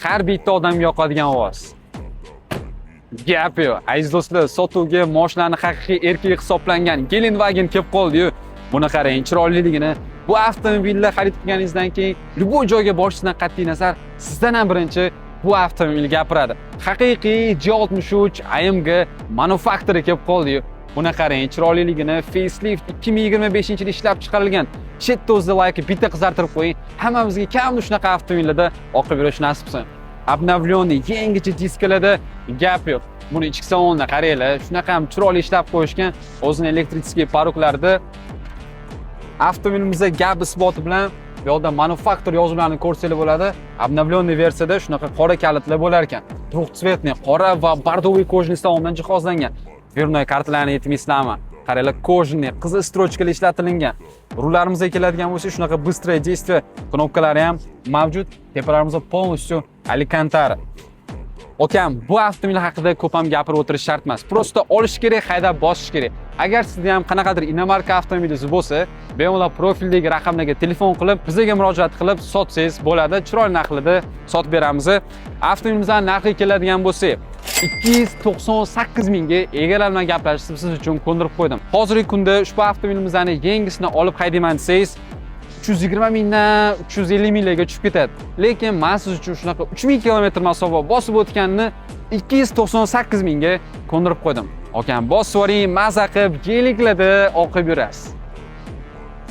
har bitta odamga yoqadigan ovoz. Gap yo'q. Aziz do'stlar, sotuvga mashinaning haqiqiy erkak hisoblangan Gelenwagen kelib qoldi-yu. Buni qarang, chiroyliligini. Bu avtomobilni xarid qilganingizdan keyin любой joyga borishdan qat'iy nazar sizdan ham birinchi bu avtomobil gapiradi. Haqiqiy G63 AMG Manufacturer kelib qoldi-yu. Buni qarang, chiroyliligini, facelift 2025-yilda ishlab chiqarilgan. Chetda o'zi like bitta qizartirib qo'ying. Hammamizga kamda shunaqa avtomobillarda oqib yurish nasib qilsin. Обновленный yangicha diskalarda gap yo'q. Buni ichki salonda qaranglar, shunaqa ham chiroyli ishlab qo'yishgan. O'zini elektrический paroklarda avtomobilimizda gap isboti bilan bu yoqda manufaktur yozuvlarini ko'rsanglar bo'ladi. Обновленный versiyada shunaqa qora kalitlar bo'lar ekan. Трехцветный qora va bordoviy kojniy salondan jihozlangan. Dверной kartalarni yetmaysizlarmi? Qaranglar, kojniy qizil strochkalar ishlatilingan. Rullarimizga keladigan bo'lsa, shunaqa быстрое действие knopkalari ham mavjud. Tepalarimizda полностью Alcantara. Okam, bu avtomobil haqida ko'p ham gapirib o'tirish shart emas. Prosta olish kerak, haydab bosish kerak. Agar sizda ham qanaqadir inomarka avtomobilingiz bo'lsa, bemalol profildagi raqamlarga telefon qilib, bizga murojaat qilib sotsangiz bo'ladi. Chiroyli narxlarda sotib beramiz. Avtomobilimizning narxi keladigan bo'lsa, 298 mingga egalarman gaplashib siz uchun ko'ndirib qo'ydim. Hozirgi kunda ushbu avtomobilimizning yangisini olib haydayman desangiz, 320 mingdan 350 minglarga tushib ketadi. Lekin men siz uchun shunaqa 3000 kilometr masofa bosib o'tganini 298 mingga ko'ndirib qo'ydim. Okam, bosib yuboring, maza qilib, yeliklarda o'qib yurasiz.